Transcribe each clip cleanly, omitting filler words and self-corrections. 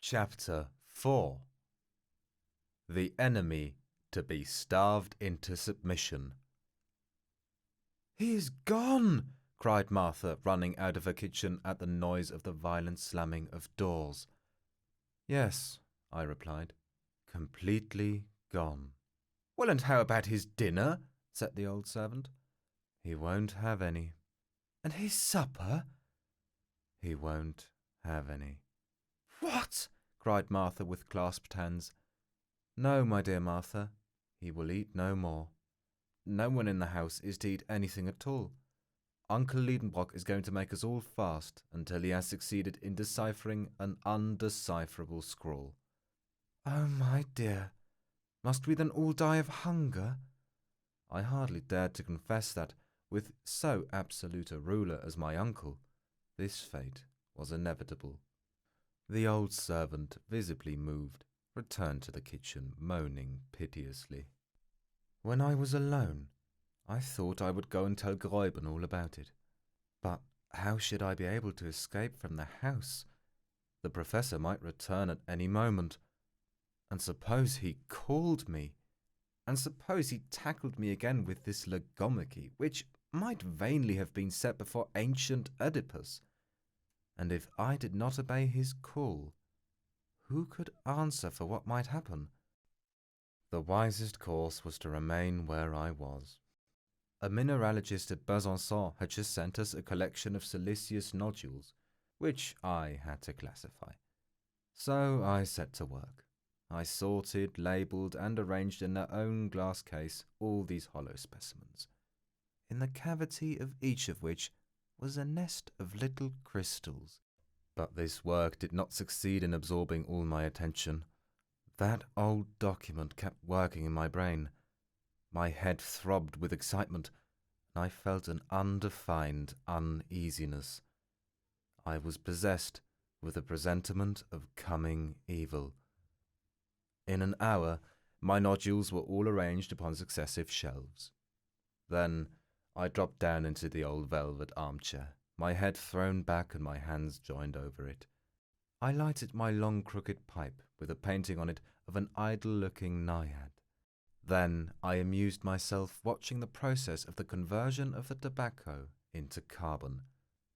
Chapter 4. The enemy to be starved into submission. "He is gone!" cried Martha, running out of her kitchen at the noise of the violent slamming of doors. "Yes," I replied, "completely gone." "Well, and how about his dinner?" said the old servant. "He won't have any." "And his supper?" "He won't have any." "What?" cried Martha with clasped hands. "No, my dear Martha, he will eat no more. No one in the house is to eat anything at all. Uncle Liedenbrock is going to make us all fast until he has succeeded in deciphering an undecipherable scrawl." "Oh, my dear, must we then all die of hunger?" I hardly dared to confess that, with so absolute a ruler as my uncle, this fate was inevitable. The old servant, visibly moved, returned to the kitchen, moaning piteously. When I was alone, I thought I would go and tell Gräuben all about it. But how should I be able to escape from the house? The professor might return at any moment. And suppose he called me? And suppose he tackled me again with this logomachy, which might vainly have been set before ancient Oedipus? And if I did not obey his call, who could answer for what might happen? The wisest course was to remain where I was. A mineralogist at Besançon had just sent us a collection of siliceous nodules, which I had to classify. So I set to work. I sorted, labelled, and arranged in their own glass case all these hollow specimens, in the cavity of each of which was a nest of little crystals. But this work did not succeed in absorbing all my attention. That old document kept working in my brain. My head throbbed with excitement, and I felt an undefined uneasiness. I was possessed with a presentiment of coming evil. In an hour, my nodules were all arranged upon successive shelves. Then I dropped down into the old velvet armchair, my head thrown back and my hands joined over it. I lighted my long crooked pipe with a painting on it of an idle-looking naiad. Then I amused myself watching the process of the conversion of the tobacco into carbon,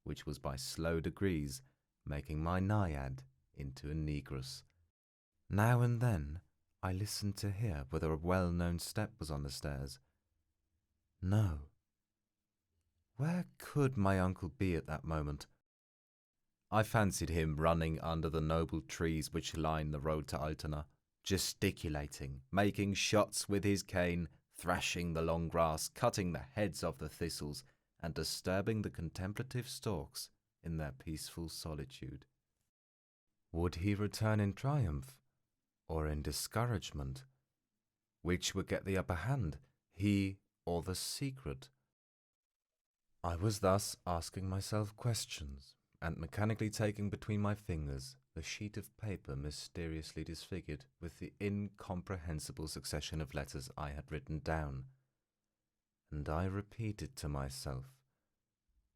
which was by slow degrees making my naiad into a negress. Now and then I listened to hear whether a well-known step was on the stairs. No. Where could my uncle be at that moment? I fancied him running under the noble trees which line the road to Altena, gesticulating, making shots with his cane, thrashing the long grass, cutting the heads off the thistles, and disturbing the contemplative stalks in their peaceful solitude. Would he return in triumph, or in discouragement? Which would get the upper hand, he or the secret? I was thus asking myself questions, and mechanically taking between my fingers the sheet of paper mysteriously disfigured with the incomprehensible succession of letters I had written down. And I repeated to myself,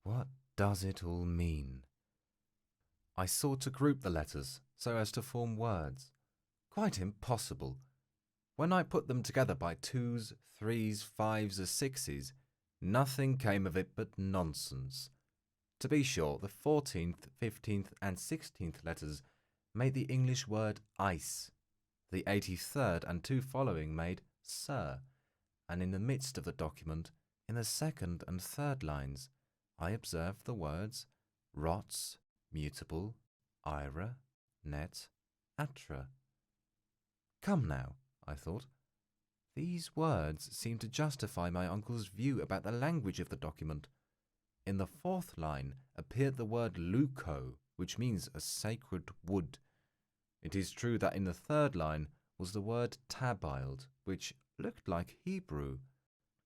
what does it all mean? I sought to group the letters so as to form words. Quite impossible. When I put them together by 2s, 3s, 5s, or 6s, nothing came of it but nonsense. To be sure, the 14th, 15th, and 16th letters made the English word ice. The 83rd and 2 following made sir, and in the midst of the document, in the 2nd and 3rd lines, I observed the words rots, mutable, ira, net, atra. Come now, I thought. These words seem to justify my uncle's view about the language of the document. In the 4th line appeared the word leuco, which means a sacred wood. It is true that in the 3rd line was the word tabiled, which looked like Hebrew,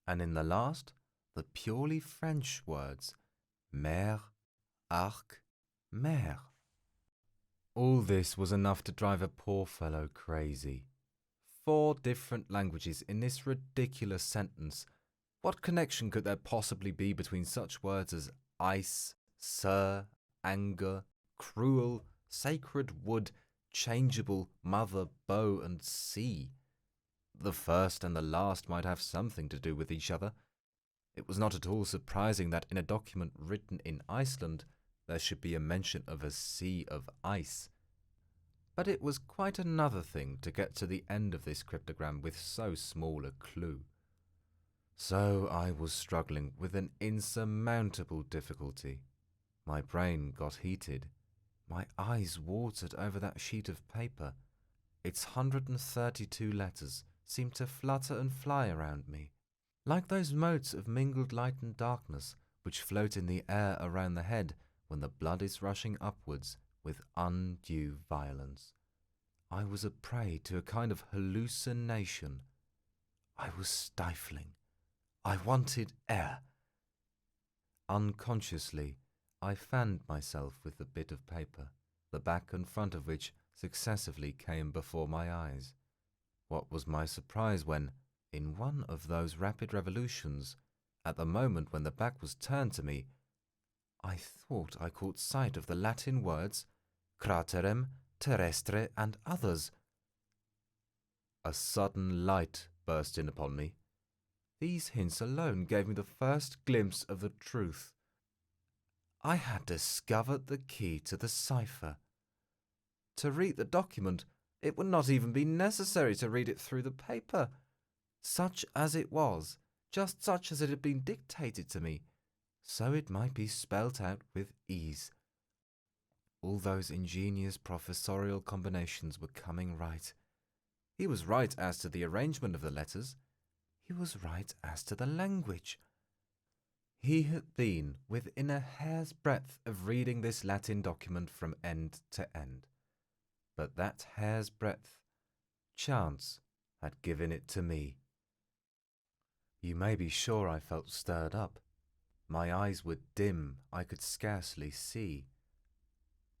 and in the last, the purely French words mer, arc, mer. All this was enough to drive a poor fellow crazy. 4 different languages in this ridiculous sentence. What connection could there possibly be between such words as ice, sir, anger, cruel, sacred wood, interchangeable mother, bow, and sea. The first and the last might have something to do with each other. It was not at all surprising that in a document written in Iceland there should be a mention of a sea of ice. But it was quite another thing to get to the end of this cryptogram with so small a clue. So I was struggling with an insurmountable difficulty. My brain got heated. My eyes watered over that sheet of paper. Its 132 letters seemed to flutter and fly around me, like those motes of mingled light and darkness which float in the air around the head when the blood is rushing upwards with undue violence. I was a prey to a kind of hallucination. I was stifling. I wanted air. Unconsciously, I fanned myself with the bit of paper, the back and front of which successively came before my eyes. What was my surprise when, in one of those rapid revolutions, at the moment when the back was turned to me, I thought I caught sight of the Latin words craterem, terrestre, and others. A sudden light burst in upon me. These hints alone gave me the first glimpse of the truth. I had discovered the key to the cipher. To read the document, it would not even be necessary to read it through the paper. Such as it was, just such as it had been dictated to me, so it might be spelt out with ease. All those ingenious professorial combinations were coming right. He was right as to the arrangement of the letters. He was right as to the language. He had been within a hair's breadth of reading this Latin document from end to end. But that hair's breadth, chance had given it to me. You may be sure I felt stirred up. My eyes were dim, I could scarcely see.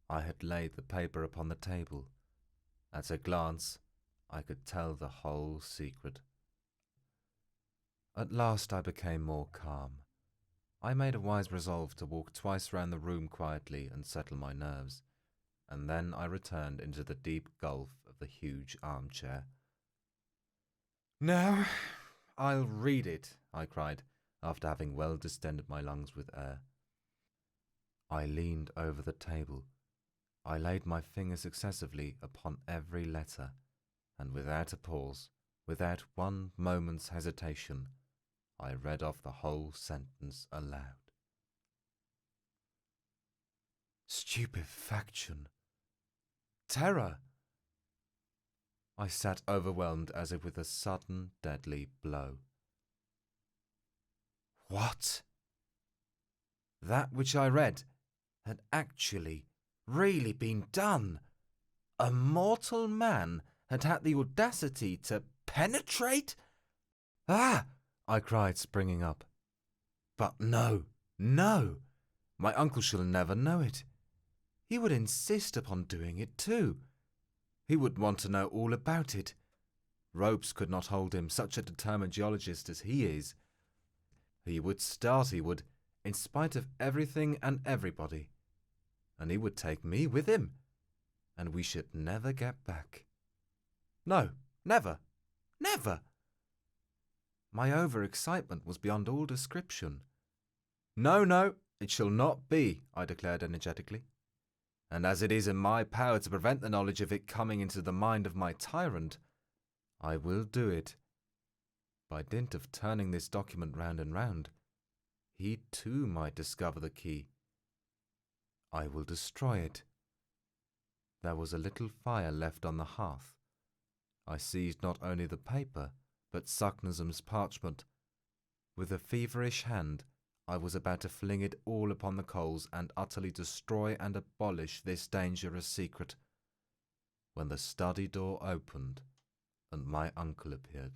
I had laid the paper upon the table. At a glance, I could tell the whole secret. At last I became more calm. I made a wise resolve to walk twice round the room quietly and settle my nerves, and then I returned into the deep gulf of the huge armchair. "Now, I'll read it," I cried, after having well distended my lungs with air. I leaned over the table. I laid my fingers successively upon every letter, and without a pause, without one moment's hesitation, I read off the whole sentence aloud. Stupefaction! Terror! I sat overwhelmed as if with a sudden deadly blow. What? That which I read had actually, really been done. A mortal man had had the audacity to penetrate? Ah! I cried, springing up. But no, no! My uncle shall never know it. He would insist upon doing it too. He would want to know all about it. Ropes could not hold him, such a determined geologist as he is. He would start, in spite of everything and everybody. And he would take me with him, and we should never get back. No, never, never! My overexcitement was beyond all description. No, it shall not be, I declared energetically. And as it is in my power to prevent the knowledge of it coming into the mind of my tyrant, I will do it. By dint of turning this document round and round, he too might discover the key. I will destroy it. There was a little fire left on the hearth. I seized not only the paper, but Saknussemm's parchment. With a feverish hand, I was about to fling it all upon the coals and utterly destroy and abolish this dangerous secret, when the study door opened and my uncle appeared.